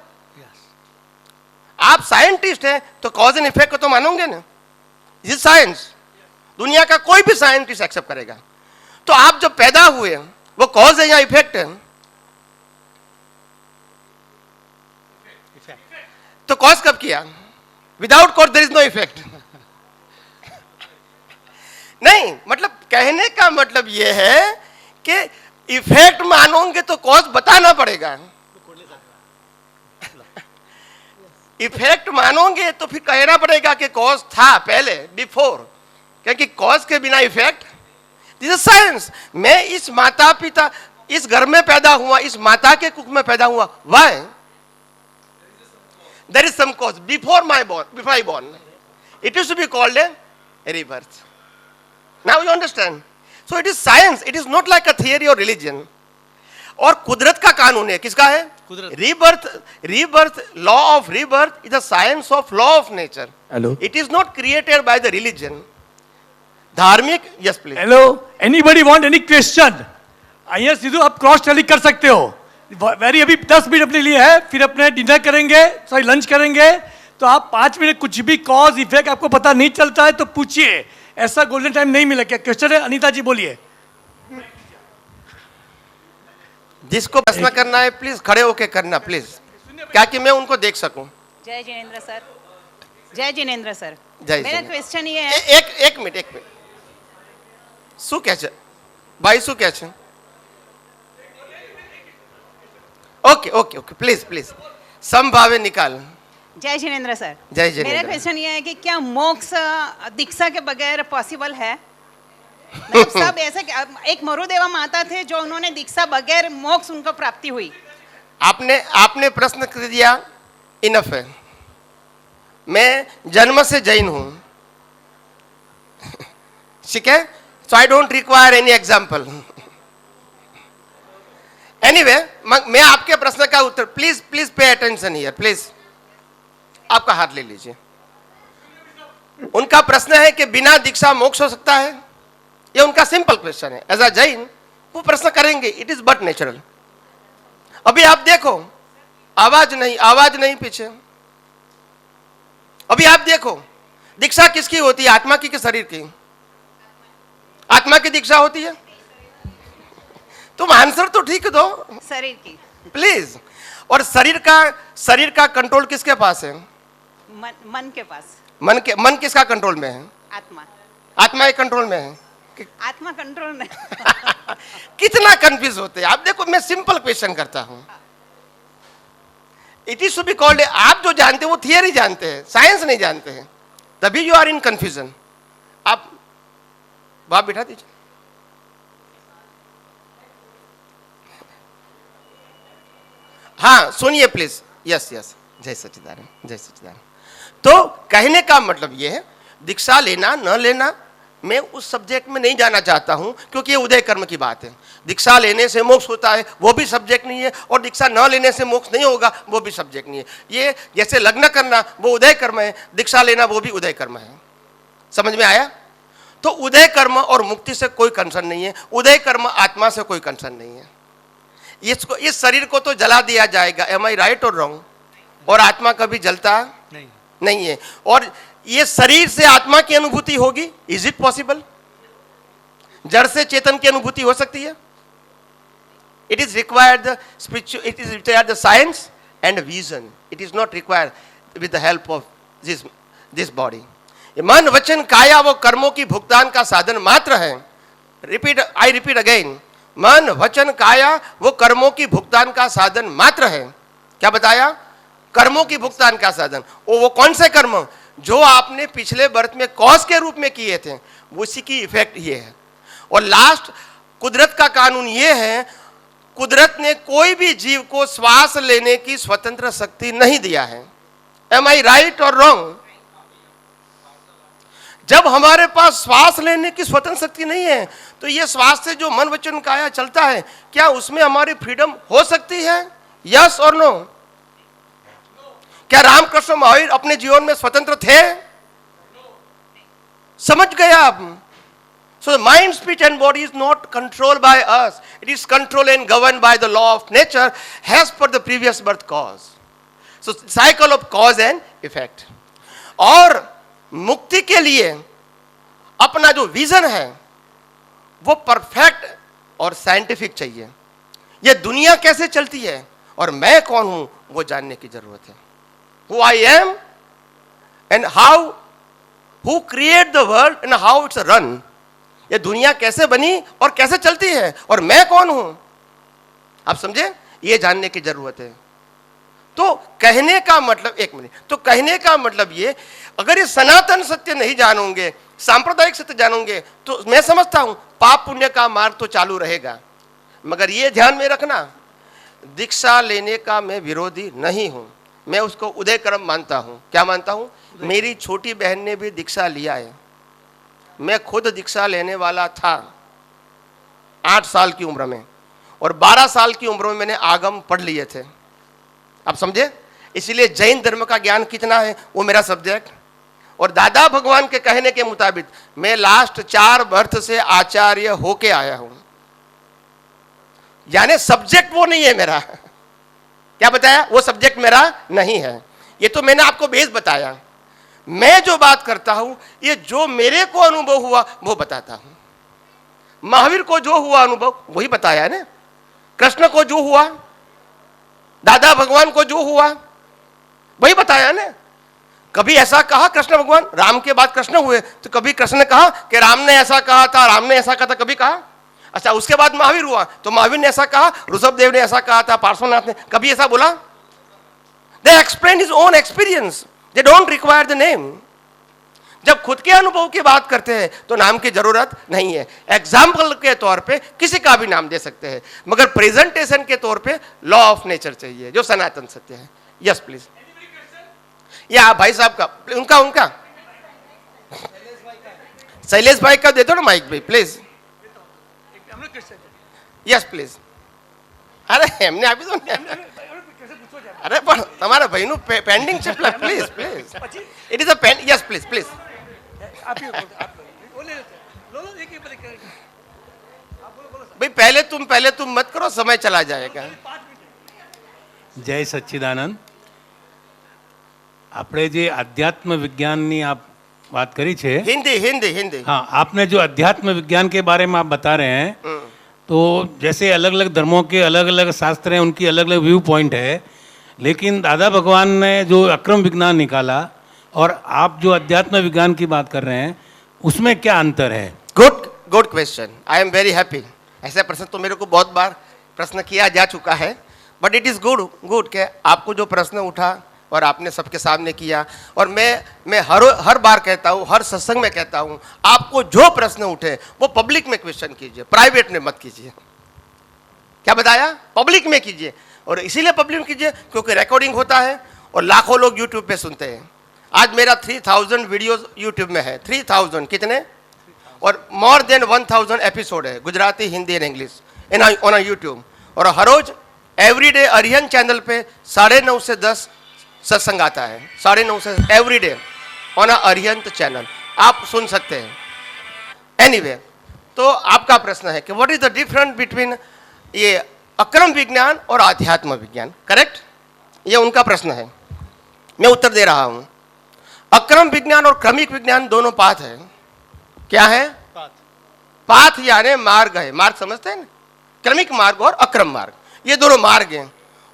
आप साइंटिस्ट हैं तो कॉज एंड इफेक्ट को तो मानोगे ना, ये साइंस दुनिया का कोई भी साइंटिस्ट एक्सेप्ट करेगा। तो आप जब पैदा हुए वो कॉज है या इफेक्ट है? तो कॉज कब किया? Without cause there is no effect. नहीं, मतलब कहने का मतलब यह है कि इफेक्ट मानोगे तो कॉज बताना पड़ेगा। इफेक्ट मानोगे तो फिर कहना पड़ेगा कि कॉज था पहले, बिफोर, क्योंकि कॉज के बिना इफेक्ट, दिस इज साइंस। मैं इस माता पिता, इस घर में पैदा हुआ, इस माता के कुख में पैदा हुआ, why? There is some cause before I born. It used to be called a rebirth. Now you understand? So it is science. It is not like a theory or religion. और कुदरत का कानून है, किसका है? rebirth, law of rebirth is the science of law of nature. Hello. It is not created by the religion. धार्मिक, yes please. Hello, anybody want any question? आइए सिद्धू, आप क्रॉस टैली कर सकते हो। वेरी, अभी 10 मिनट अपने लिए है, फिर अपने डिनर करेंगे, सॉरी लंच करेंगे। तो आप 5 मिनट कुछ भी कॉज इफेक्ट आपको पता नहीं चलता है तो पूछिए, ऐसा गोल्डन टाइम नहीं मिला। क्या क्वेश्चन है? अनीता जी बोलिए। जिसको प्रश्न करना है प्लीज खड़े होके करना प्लीज, क्या कि मैं उनको देख सकूं। जय जिनेंद्र सर। जय जिनेंद्र सर। जय मेरा जिनेंद्र। क्वेश्चन ये है, एक मिनट શું કહે છે ભાઈ, શું કહે છે? ओके प्लीज समभावे निकाल। जय जिनेंद्र सर। जय जिनेंद्र। मेरा क्वेश्चन ये है कि क्या मोक्ष दीक्षा के बगैर पॉसिबल है? मतलब सब ऐसे, एक मरुदेवा माता थे जो उन्होंने दीक्षा बगैर मोक्ष उनको प्राप्ति हुई। आपने प्रश्न कर दिया इनफ है। मैं जन्म से जैन हूं, ठीक है, so I don't require any example. Anyway, मैं आपके प्रश्न का उत्तर, please please pay attention here please. आपका हाथ ले लीजिए। उनका प्रश्न है कि बिना दीक्षा मोक्ष हो सकता है? ये उनका सिंपल क्वेश्चन है। एज अ जैन वो प्रश्न करेंगे, इट इज बट नेचुरल। अभी आप देखो, आवाज नहीं पीछे। अभी आप देखो, दीक्षा किसकी होती है, आत्मा की कि शरीर की? आत्मा की दीक्षा होती है। तुम आंसर तो ठीक दो शरीर की। प्लीज। और शरीर का कंट्रोल किसके पास है? मन के पास। मन किसका कंट्रोल में है? आत्मा के कंट्रोल में है। आत्मा कंट्रोल में। कितना कंफ्यूज होते हैं आप। देखो, मैं सिंपल क्वेश्चन करता हूं। It is to be called, आप जो जानते हैं वो थियरी जानते हैं, साइंस नहीं जानते हैं, तभी यू आर इन कंफ्यूजन। आप बाप बिठा दीजिए। हाँ सुनिए प्लीज। यस यस, जय सच्चिदानंद, जय सच्चिदानंद। तो कहने का मतलब यह है, दीक्षा लेना न लेना मैं उस सब्जेक्ट में नहीं जाना चाहता हूं, क्योंकि ये उदय कर्म की बात है। दीक्षा लेने से मोक्ष होता है वो भी सब्जेक्ट नहीं है, और दीक्षा न लेने से मोक्ष नहीं होगा वो भी सब्जेक्ट नहीं है। ये जैसे लग्न करना वो उदय कर्म है, दीक्षा लेना वो भी उदय कर्म है। समझ में आया? तो उदय कर्म और मुक्ति से कोई कंसर्न नहीं है, उदय कर्म आत्मा से कोई कंसर्न नहीं है। इस शरीर को तो जला दिया जाएगा, एम आई राइट और रॉन्ग? और आत्मा कभी जलता नहीं है। और ये शरीर से आत्मा की अनुभूति होगी, इज इट पॉसिबल? जड़ से चेतन की अनुभूति हो सकती है? It is required the spiritual, it is required the science and vision. It is not required with the help of this body. मन वचन काया वो कर्मों की भुगतान का साधन मात्र है। आई रिपीट अगेन, मन वचन काया वो कर्मों की भुगतान का साधन मात्र है। क्या बताया? कर्मों की भुगतान का साधन। वो कौन से कर्म? जो आपने पिछले बर्थ में कॉज के रूप में किए थे, उसी की इफेक्ट ये है। और लास्ट, कुदरत का कानून ये है, कुदरत ने कोई भी जीव को श्वास लेने की स्वतंत्र शक्ति नहीं दिया है। एम आई राइट और रॉन्ग? जब हमारे पास श्वास लेने की स्वतंत्र शक्ति नहीं है, तो ये श्वास से जो मन वचन काया चलता है, क्या उसमें हमारी फ्रीडम हो सकती है? यस और नो? क्या रामकृष्ण महावीर अपने जीवन में स्वतंत्र थे? समझ गए आप? So mind, speech and body is not controlled by us, it is controlled and govern by the law of nature has per the previous birth cause. So cycle of cause and effect. और मुक्ति के लिए अपना जो vision है वो perfect और scientific चाहिए। ये दुनिया कैसे चलती है और मैं कौन हूं वो जानने की जरूरत है। Who I am and who create the world and how it's run। ये दुनिया कैसे बनी और कैसे चलती है और मैं कौन हूं, आप समझे? ये जानने की जरूरत है। तो कहने का मतलब, एक मिनट, तो कहने का मतलब ये, अगर ये सनातन सत्य नहीं जानोगे, सांप्रदायिक सत्य जानोगे, तो मैं समझता हूं पाप पुण्य का मार्ग तो चालू रहेगा। मगर ये ध्यान में रखना, दीक्षा लेने का मैं विरोधी नहीं हूं, मैं उसको उदय कर्म मानता हूं। क्या मानता हूं? मेरी छोटी बहन ने भी दीक्षा लिया है, मैं खुद दीक्षा लेने वाला था 8 साल की उम्र में, और 12 साल की उम्र में मैंने आगम पढ़ लिए थे। आप समझे? इसलिए जैन धर्म का ज्ञान कितना है वो मेरा सब्जेक्ट। और दादा भगवान के कहने के मुताबिक मैं लास्ट 4 बर्थ से आचार्य होके आया हूं, यानी सब्जेक्ट वो नहीं है मेरा। क्या बताया? वो सब्जेक्ट मेरा नहीं है। ये तो मैंने आपको बेस बताया। मैं जो बात करता हूं, ये जो मेरे को अनुभव हुआ वो बताता हूं। महावीर को जो हुआ अनुभव वही बताया ना, कृष्ण को जो हुआ, दादा भगवान को जो हुआ वही बताया ना। कभी ऐसा कहा कृष्ण भगवान, राम के बाद कृष्ण हुए, तो कभी कृष्ण ने कहा कि राम ने ऐसा कहा था, राम ने ऐसा कहा था, कभी कहा? अच्छा, उसके बाद महावीर हुआ तो महावीर ने ऐसा कहा, ऋषभ देव ने ऐसा कहा था, पार्श्वनाथ ने कभी ऐसा बोला? They explain his own experience, they don't require the name. जब खुद के अनुभव की बात करते हैं तो नाम की जरूरत नहीं है। एग्जाम्पल के तौर पे किसी का भी नाम दे सकते हैं, मगर प्रेजेंटेशन के तौर पे लॉ ऑफ नेचर चाहिए जो सनातन सत्य है। Yes please. या भाई साहब का, उनका उनका शैलेश भाई का दे दो ना माइक भाई प्लीज। Yes please. अरे એમને આપી દો ને। અરે પણ તમારા ભાઈનું પેન્ડિંગ છે please please it is a pen. Yes please please. ભાઈ पहले तुम मत करो, समय चला जाएगा। જય સચ્ચિદાનંદ। આપણે જે अध्यात्म विज्ञानની आप बात करी છે, हिंदी हिंदी हिंदी। हाँ, आपने जो अध्यात्म विज्ञान के बारे में आप बता रहे हैं, तो जैसे अलग अलग धर्मों के अलग अलग शास्त्र हैं, उनकी अलग अलग व्यू पॉइंट है, लेकिन दादा भगवान ने जो अक्रम विज्ञान निकाला और आप जो अध्यात्म विज्ञान की बात कर रहे हैं, उसमें क्या अंतर है? Good good question, I am very happy. ऐसा प्रश्न तो मेरे को बहुत बार प्रश्न किया जा चुका है, बट इट इज़ गुड के आपको जो प्रश्न उठा और आपने सबके सामने किया। और मैं हर बार कहता हूँ, हर सत्संग में कहता हूँ, आपको जो प्रश्न उठे वो पब्लिक में क्वेश्चन कीजिए, प्राइवेट में मत कीजिए। क्या बताया? पब्लिक में कीजिए। और इसीलिए पब्लिक में कीजिए क्योंकि रिकॉर्डिंग होता है और लाखों लोग यूट्यूब पे सुनते हैं। आज मेरा 3000 वीडियोस यूट्यूब में है। 3000 कितने? और मोर देन 1000 एपिसोड है, Gujarati, Hindi and English on YouTube. और हर रोज एवरीडे अरिहंत चैनल पे 9:30 से 10 सत्संग आता है, 9:30 से एवरीडे ऑन अरिहंत चैनल, आप सुन सकते हैं। एनीवे, तो आपका प्रश्न है कि what is the difference between ये अक्रम विज्ञान और आध्यात्म विज्ञान, करेक्ट? ये उनका प्रश्न है, मैं उत्तर दे रहा हूं। अक्रम विज्ञान और क्रमिक विज्ञान दोनों पाथ है। क्या है? पाथ यानी मार्ग है, मार्ग समझते हैं ना? क्रमिक मार्ग और अक्रम मार्ग, ये दोनों मार्ग हैं।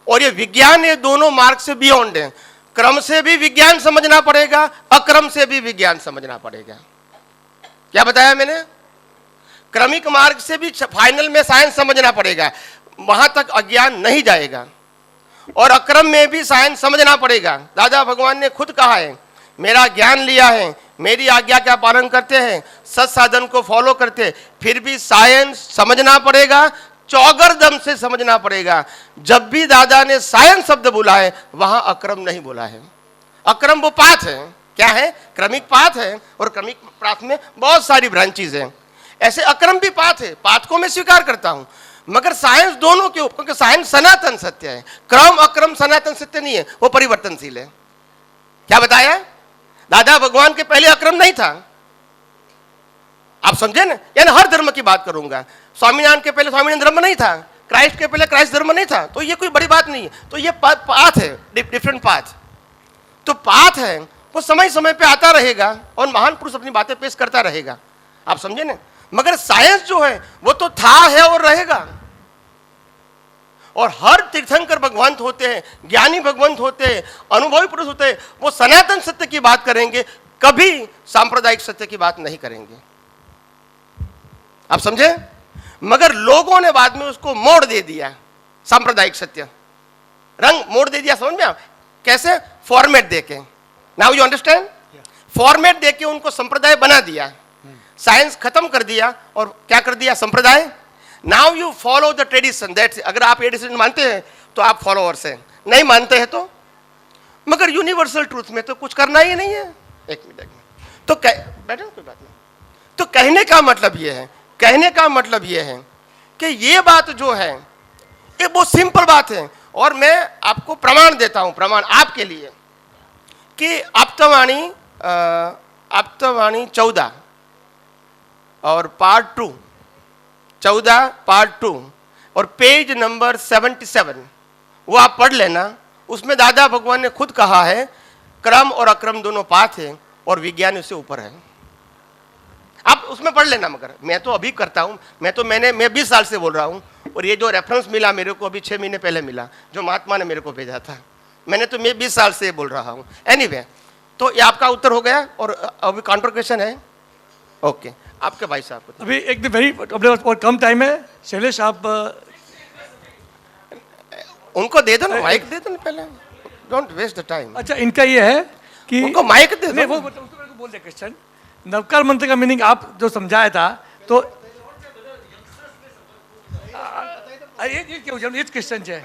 और ये विज्ञान, ये दोनों मार्ग से बियॉन्ड है। क्रम से भी विज्ञान समझना पड़ेगा, अक्रम से भी विज्ञान समझना पड़ेगा। क्या बताया मैंने? क्रमिक मार्ग से भी फाइनल में साइंस समझना पड़ेगा, वहां तक अज्ञान नहीं जाएगा। और अक्रम में भी साइंस समझना पड़ेगा। दादा भगवान ने खुद कहा है, मेरा ज्ञान लिया है, मेरी आज्ञा का पालन करते हैं, सत साधन को फॉलो करते, फिर भी साइंस समझना पड़ेगा, चौगरदम से समझना पड़ेगा। जब भी दादा ने साइंस शब्द बोला है, वहां अक्रम नहीं बोला है। अक्रम वो पाथ है। क्या है? क्रमिक पाथ है। और क्रमिक पाथ में बहुत सारी ब्रांचेज हैं। ऐसे अक्रम भी पाथ है, पाथ को मैं स्वीकार करता हूं, मगर साइंस दोनों के ऊपर, क्योंकि साइंस सनातन सत्य है। क्रम अक्रम सनातन सत्य नहीं है, वो परिवर्तनशील है। क्या बताया? दादा भगवान के पहले अक्रम नहीं था, आप समझे ना? यानी हर धर्म की बात करूंगा। स्वामीनारायण के पहले स्वामीनारायण धर्म नहीं था, क्राइस्ट के पहले क्राइस्ट धर्म नहीं था, तो ये कोई बड़ी बात नहीं है। तो ये पाथ है, डिफरेंट पाथ। तो पाथ है, वो समय समय पे आता रहेगा और महान पुरुष अपनी बातें पेश करता रहेगा, आप समझे ना? मगर साइंस जो है वो तो था, है और रहेगा। और हर तीर्थंकर भगवंत होते हैं, ज्ञानी भगवंत होते हैं, अनुभवी पुरुष होते हैं, वो सनातन सत्य की बात करेंगे, कभी सांप्रदायिक सत्य की बात नहीं करेंगे, आप समझे? मगर लोगों ने बाद में उसको मोड़ दे दिया, सांप्रदायिक सत्य रंग मोड़ दे दिया। समझ में? आप कैसे? फॉर्मेट देके। Now you understand? फॉर्मेट देके उनको संप्रदाय बना दिया, साइंस खत्म कर दिया और क्या कर दिया? संप्रदाय। Now you follow the tradition, that's. अगर आप ये ट्रेडिशन मानते हैं तो आप फॉलोअर्स हैं, नहीं मानते हैं तो। मगर यूनिवर्सल ट्रूथ में तो कुछ करना ही नहीं है। एक मिनट तो बैठे, कोई बात नहीं। तो कहने का मतलब ये है, कहने का मतलब ये है कि ये बात जो है ये बहुत सिंपल बात है। और मैं आपको प्रमाण देता हूं, प्रमाण आपके लिए, कि आप्तवाणी 14 और पार्ट 2, 14 पार्ट 2 और पेज नंबर 77, वो आप पढ़ लेना। उसमें दादा भगवान ने खुद कहा है, क्रम और अक्रम दोनों पाथ है और विज्ञान उससे ऊपर है। आप उसमें पढ़ लेना। मगर मैं तो अभी करता हूं, मैं 20 साल से बोल रहा हूं। और ये जो रेफरेंस मिला मेरे को अभी 6 महीने पहले मिला, जो महात्मा ने मेरे को भेजा था, मैं 20 साल से बोल रहा हूं। एनीवे, तो ये आपका उत्तर हो गया। और अभी काउंटर क्वेश्चन है। ओके, आपके भाई साहब को अभी एक वेरी अपने पास बहुत कम टाइम है। शैलेश आप उनको दे दो ना, माइक दे दो ना पहले, डोंट वेस्ट द टाइम। अच्छा, इनका ये है कि उनको माइक दे नहीं, दो। वो बोल दे क्वेश्चन। नवकार मंत्र का मीनिंग आप जो समझाया था, तो ये क्यों क्वेश्चन है?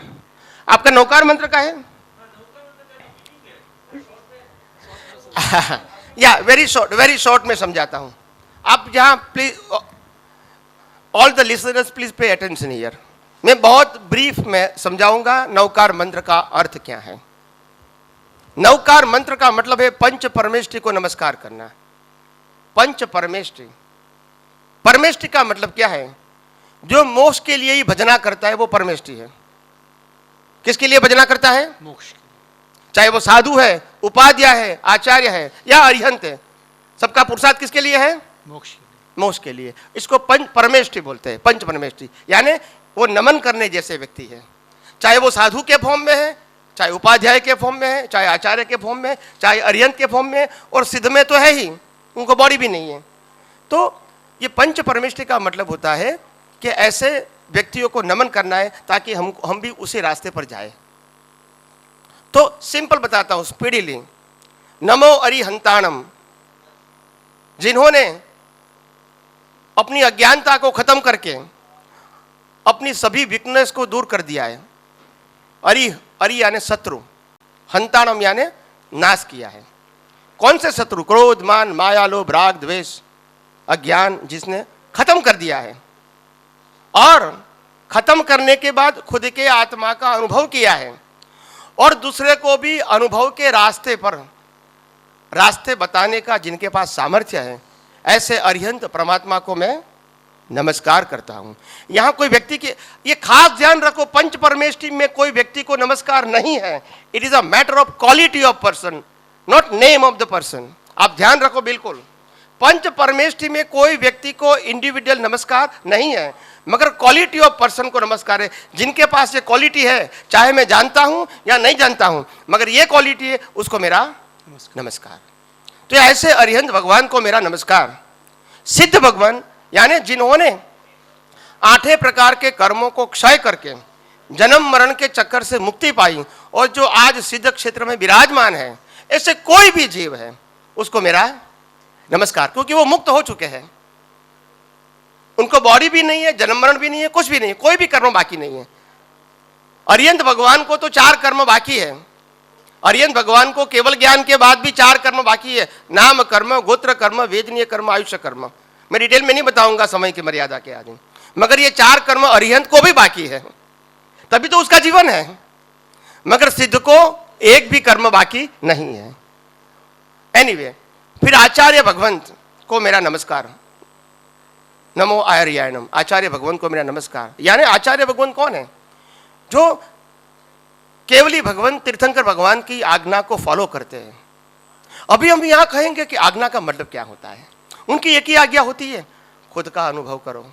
आपका नौकार मंत्र का है? या वेरी शॉर्ट में समझाता हूं। आप जहां please all the listeners please pay attention here. मैं बहुत ब्रीफ में समझाऊंगा नवकार मंत्र का अर्थ क्या है। नवकार मंत्र का मतलब है पंच परमेष्टि को नमस्कार करना। पंच परमेष्टि, परमेष्टि का मतलब क्या है? जो मोक्ष के लिए ही भजना करता है वो परमेष्टि है। किसके लिए भजना करता है? मोक्ष। चाहे वो साधु है, उपाध्याय है, आचार्य है या अरिहंत है, सबका पुरुषार्थ किसके लिए है? मोक्ष। मोक्ष के लिए। इसको पंच परमेष्टि बोलते हैं। पंच परमेष्टि यानी वो नमन करने जैसे व्यक्ति है, चाहे वो साधु के फॉर्म में है, चाहे उपाध्याय के फॉर्म में है, चाहे आचार्य के फॉर्म में है, चाहे अरिहंत के फॉर्म में है, और सिद्ध में तो है ही, उनको बॉडी भी नहीं है। तो ये पंच परमेष्टि का मतलब होता है कि ऐसे व्यक्तियों को नमन करना है ताकि हम भी उसी रास्ते पर जाए। तो सिंपल बताता हूं स्पीडीली। नमो अरिहंताणम, जिन्होंने अपनी अज्ञानता को खत्म करके अपनी सभी वीकनेस को दूर कर दिया है। अरि यानी शत्रु, हंताणम यानी नाश किया है। कौन से शत्रु? क्रोध, मान, माया, लोभ, राग, द्वेष, अज्ञान, जिसने खत्म कर दिया है। और खत्म करने के बाद खुद के आत्मा का अनुभव किया है और दूसरे को भी अनुभव के रास्ते बताने का जिनके पास सामर्थ्य है, ऐसे अरिहंत परमात्मा को मैं नमस्कार करता हूं। यहां कोई व्यक्ति के, ये खास ध्यान रखो, पंच परमेष्टि में कोई व्यक्ति को नमस्कार नहीं है। It is a matter of quality of person, not name of the person. आप ध्यान रखो बिल्कुल। पंच परमेष्टि में कोई व्यक्ति को इंडिविजुअल नमस्कार नहीं है, मगर क्वालिटी ऑफ पर्सन को नमस्कार है। जिनके पास ये क्वालिटी है, चाहे मैं जानता हूं या नहीं जानता हूं, मगर ये क्वालिटी है, उसको मेरा नमस्कार। तो ऐसे अरिहंत भगवान को मेरा नमस्कार। सिद्ध भगवान यानी जिन्होंने 8 प्रकार के कर्मों को क्षय करके जन्म मरण के चक्कर से मुक्ति पाई और जो आज सिद्ध क्षेत्र में विराजमान है, ऐसे कोई भी जीव है उसको मेरा नमस्कार, क्योंकि वो मुक्त हो चुके हैं। उनको बॉडी भी नहीं है, जन्म मरण भी नहीं है, कुछ भी नहीं है, कोई भी कर्म बाकी नहीं है। अरिहंत भगवान को तो 4 कर्म बाकी है। अरिहंत भगवान को केवल ज्ञान के बाद भी 4 कर्म बाकी है। नाम कर्म, गोत्र कर्म, वेदनीय कर्म, आयुष्य कर्म। मैं डिटेल में नहीं बताऊंगा समय की मर्यादा के आगे, मगर ये 4 कर्म अरिहंत को भी बाकी है, तभी तो उसका जीवन है। मगर सिद्ध को एक भी कर्म बाकी नहीं है। एनीवे, फिर आचार्य भगवंत को मेरा नमस्कार। नमो आर्यायणम, आचार्य भगवंत को मेरा नमस्कार। यानी आचार्य भगवंत कौन है? जो केवली भगवान तीर्थंकर भगवान की आज्ञा को फॉलो करते हैं। अभी हम यहां कहेंगे कि आज्ञा का मतलब क्या होता है। उनकी एक ही आज्ञा होती है, खुद का अनुभव करो।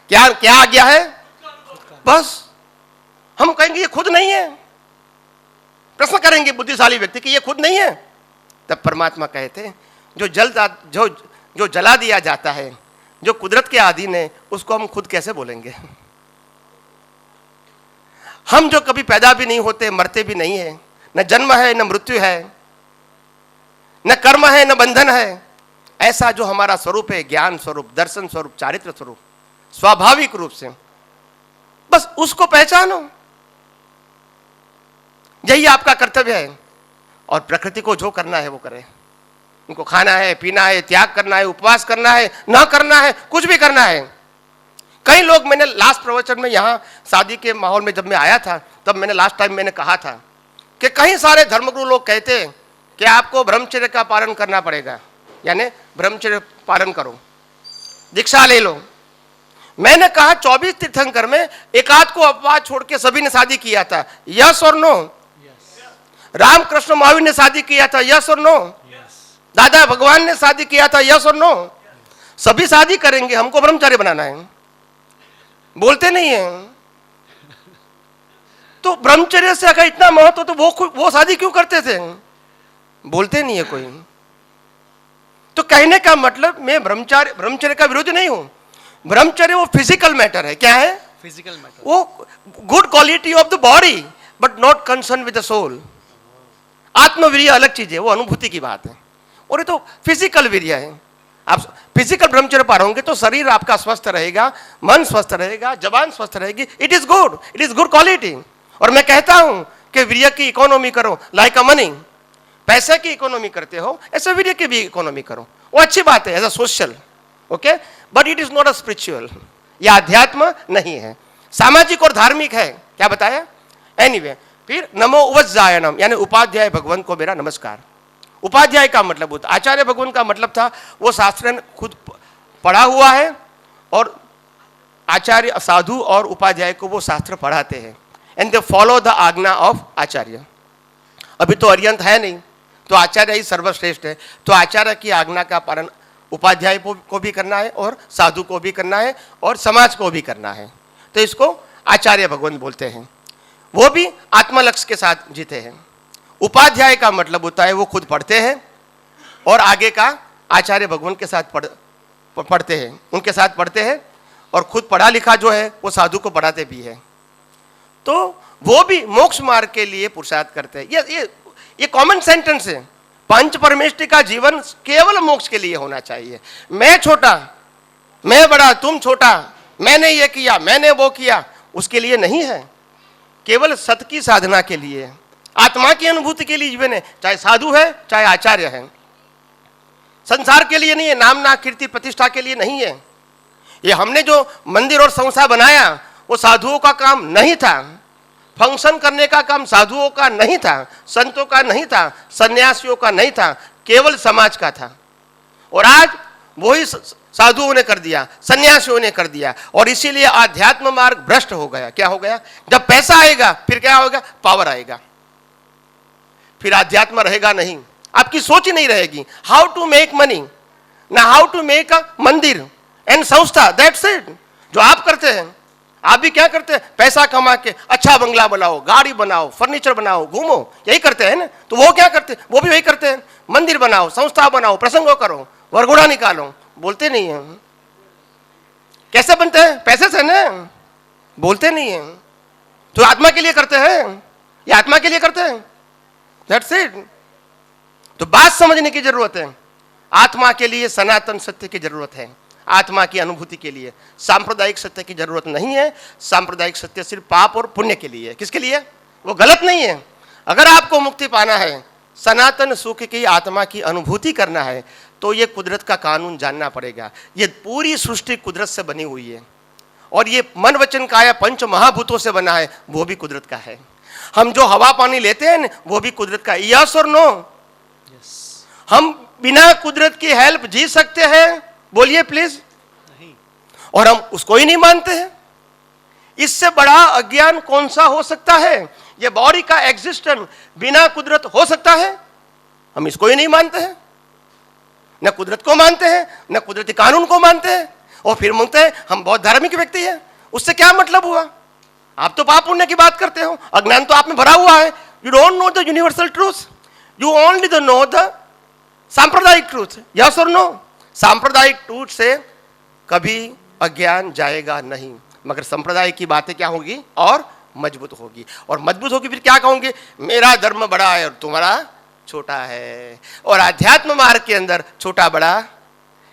क्या क्या आज्ञा है? बस हम कहेंगे ये खुद नहीं है, प्रश्न करेंगे बुद्धिशाली व्यक्ति कि ये खुद नहीं है, तब परमात्मा कहते जो जला दिया जाता है, जो कुदरत के अधीन है, उसको हम खुद कैसे बोलेंगे? हम जो कभी पैदा भी नहीं होते, मरते भी नहीं है, न जन्म है न मृत्यु है, न कर्म है न बंधन है, ऐसा जो हमारा स्वरूप है, ज्ञान स्वरूप, दर्शन स्वरूप, चारित्र स्वरूप, स्वाभाविक रूप से, बस उसको पहचानो। यही आपका कर्तव्य है। और प्रकृति को जो करना है वो करे। उनको खाना है, पीना है, त्याग करना है, उपवास करना है, ना करना है, कुछ भी करना है। कई लोग, मैंने लास्ट प्रवचन में यहाँ शादी के माहौल में जब मैं आया था, तब मैंने लास्ट टाइम मैंने कहा था कि कई सारे धर्मगुरु लोग कहते हैं कि आपको ब्रह्मचर्य का पालन करना पड़ेगा, यानी ब्रह्मचर्य पालन करो, दीक्षा ले लो। मैंने कहा 24 तीर्थंकर में एकाध को अपवाद छोड़ के सभी ने शादी किया था, यस और नो? रामकृष्ण महावीर ने शादी किया था, यस और नो? दादा भगवान ने शादी किया था, यस और नो? सभी शादी करेंगे, हमको ब्रह्मचार्य बनाना है, बोलते नहीं है। तो ब्रह्मचर्य से अगर इतना महत्व तो वो शादी क्यों करते थे? बोलते नहीं है कोई। तो कहने का मतलब मैं ब्रह्मचर्य का विरोधी नहीं हूं। ब्रह्मचर्य वो फिजिकल मैटर है। क्या है? Physical matter. वो good quality of the body but not concern with the soul. आत्मवीर्य अलग चीज है, वो अनुभूति की बात है, और ये तो फिजिकल वीर्य है। आप फिजिकल ब्रह्मचर्य पारोगे तो शरीर आपका स्वस्थ रहेगा, मन स्वस्थ रहेगा, जबान स्वस्थ रहेगी। It is good quality. और मैं कहता हूं कि वीर्य की इकोनॉमी करो लाइक अ मनी। पैसे की इकोनॉमी करते हो, ऐसे वीर्य की भी इकोनॉमी करो, वो अच्छी बात है as a social, okay, but it is not a spiritual. यह अध्यात्म नहीं है, सामाजिक और धार्मिक है। क्या बताया? एनीवे, फिर नमो उवज्जायनम, यानी उपाध्याय भगवान को मेरा नमस्कार। उपाध्याय का मतलब होता, आचार्य भगवान का मतलब था वो शास्त्र खुद पढ़ा हुआ है और आचार्य साधु और उपाध्याय को वो शास्त्र पढ़ाते हैं, एंड दे फॉलो द आज्ञा ऑफ आचार्य। अभी तो अरिहंत है नहीं, तो आचार्य ही सर्वश्रेष्ठ है, तो आचार्य की आज्ञा का पालन उपाध्याय को भी करना है और साधु को भी करना है और समाज को भी करना है, तो इसको आचार्य भगवान बोलते हैं। वो भी आत्मलक्ष्य के साथ जीते हैं। उपाध्याय का मतलब होता है वो खुद पढ़ते हैं और आगे का आचार्य भगवान के साथ पढ़ते हैं, उनके साथ पढ़ते हैं, और खुद पढ़ा लिखा जो है वो साधु को पढ़ाते भी है, तो वो भी मोक्ष मार्ग के लिए पुरुषार्थ करते हैं। ये कॉमन सेंटेंस है। पंच परमेष्टि का जीवन केवल मोक्ष के लिए होना चाहिए। मैं छोटा, मैं बड़ा, तुम छोटा, मैंने ये किया, मैंने वो किया, उसके लिए नहीं है। केवल सत की साधना के लिए, आत्मा की अनुभूति के लिए जीवन है, चाहे साधु है चाहे आचार्य है। संसार के लिए नहीं है, नामना कीर्ति प्रतिष्ठा के लिए नहीं है। ये हमने जो मंदिर और संस्था बनाया वो साधुओं का काम नहीं था, फंक्शन करने का काम साधुओं का नहीं था, संतों का नहीं था, सन्यासियों का नहीं था, केवल समाज का था। और आज वही साधुओं ने कर दिया, सन्यासियों ने कर दिया, और इसीलिए आध्यात्म मार्ग भ्रष्ट हो गया। क्या हो गया? जब पैसा आएगा फिर क्या होगा? पावर आएगा, फिर आध्यात्म रहेगा नहीं, आपकी सोच ही नहीं रहेगी। हाउ टू मेक मनी, ना हाउ टू मेक अ मंदिर एंड संस्था, दैट्स इट। जो आप करते हैं, आप भी क्या करते हैं? पैसा कमा के अच्छा बंगला बनाओ, गाड़ी बनाओ, फर्नीचर बनाओ, घूमो, यही करते हैं ना। तो वो क्या करते हैं? वो भी वही करते हैं, मंदिर बनाओ, संस्था बनाओ, प्रसंगों करो, वरघोड़ा निकालो, बोलते नहीं है। कैसे बनते हैं? पैसे से ना, बोलते नहीं है। तो आत्मा के लिए करते हैं, ये आत्मा के लिए करते हैं, दैट्स इट। तो बात समझने की जरूरत है। आत्मा के लिए सनातन सत्य की जरूरत है, आत्मा की अनुभूति के लिए सांप्रदायिक सत्य की जरूरत नहीं है। सांप्रदायिक सत्य सिर्फ पाप और पुण्य के लिए है। किसके लिए? वो गलत नहीं है। अगर आपको मुक्ति पाना है, सनातन सुख की आत्मा की अनुभूति करना है, तो ये कुदरत का कानून जानना पड़ेगा। ये पूरी सृष्टि कुदरत से बनी हुई है, और ये मन वचन काया पंच महाभूतों से बना है, वो भी कुदरत का है। हम जो हवा पानी लेते हैं न, वो भी कुदरत का। यस और नो? हम बिना कुदरत की हेल्प जी सकते हैं? बोलिए प्लीज। नहीं। और हम उसको ही नहीं मानते हैं। इससे बड़ा अज्ञान कौन सा हो सकता है? ये बॉडी का एग्जिस्टेंस बिना कुदरत हो सकता है? हम इसको ही नहीं मानते हैं, न कुदरत को मानते हैं, न कुदरती कानून को मानते हैं, और फिर मानते हैं हम बहुत धार्मिक व्यक्ति हैं। उससे क्या मतलब हुआ? आप तो पाप पुण्य की बात करते हो, अज्ञान तो आप में भरा हुआ है। You don't know the universal truth, you only the know the सांप्रदायिक ट्रूथ। यस और नो? सांप्रदायिक ट्रूथ से कभी अज्ञान जाएगा नहीं, मगर संप्रदाय की बातें क्या होगी? और मजबूत होगी, और मजबूत होगी। फिर क्या कहोगे? मेरा धर्म बड़ा है और तुम्हारा छोटा है। और आध्यात्म मार्ग के अंदर छोटा बड़ा,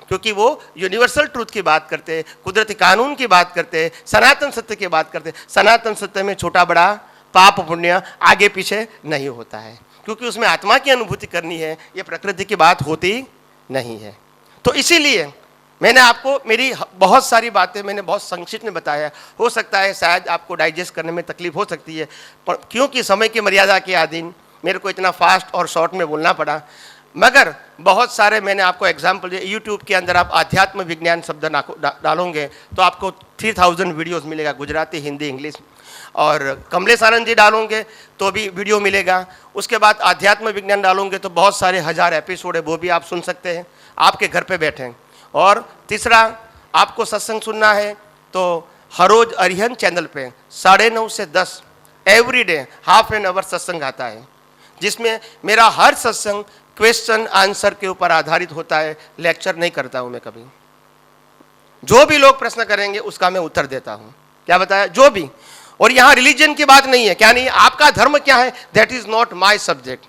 क्योंकि वो यूनिवर्सल ट्रूथ की बात करते, कुदरती कानून की बात करते, सनातन सत्य की बात करते। सनातन सत्य में छोटा बड़ा, पाप पुण्य आगे पीछे नहीं होता है, क्योंकि उसमें आत्मा की अनुभूति करनी है, ये प्रकृति की बात होती नहीं है। तो इसीलिए मैंने आपको मेरी बहुत सारी बातें मैंने बहुत संक्षिप्त में बताया। हो सकता है शायद आपको डाइजेस्ट करने में तकलीफ हो सकती है, पर क्योंकि समय की मर्यादा के अधीन मेरे को इतना फास्ट और शॉर्ट में बोलना पड़ा। मगर बहुत सारे मैंने आपको एग्जाम्पल दिए। यूट्यूब के अंदर आप आध्यात्म विज्ञान शब्द डालोगे तो आपको 3000 वीडियोस मिलेगा, गुजराती, हिंदी, इंग्लिश। और कमलेश आनंद जी डालोगे तो भी वीडियो मिलेगा। उसके बाद आध्यात्म विज्ञान डालोगे तो बहुत सारे 1000 एपिसोड है, वो भी आप सुन सकते हैं आपके घर पे बैठे। और तीसरा, आपको सत्संग सुनना है तो हर रोज अरिहंत चैनल पे 9:30 से 10 एवरीडे हाफ एन आवर सत्संग आता है, जिसमें मेरा हर सत्संग क्वेश्चन आंसर के ऊपर आधारित होता है। लेक्चर नहीं करता हूं मैं कभी। जो भी लोग प्रश्न करेंगे उसका मैं उत्तर देता हूं। क्या बताया? जो भी। और यहां रिलीजन की बात नहीं है, क्या नहीं, आपका धर्म क्या है, that is not my subject.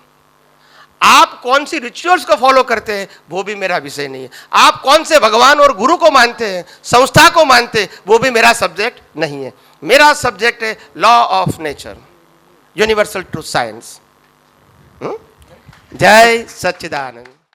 आप कौन सी रिचुअल्स को फॉलो करते हैं वो भी मेरा विषय नहीं है। आप कौन से भगवान और गुरु को मानते हैं, संस्था को मानते हैं, वो भी मेरा सब्जेक्ट नहीं है। मेरा सब्जेक्ट है law of nature, universal truth science. जय सच्चिदानंद।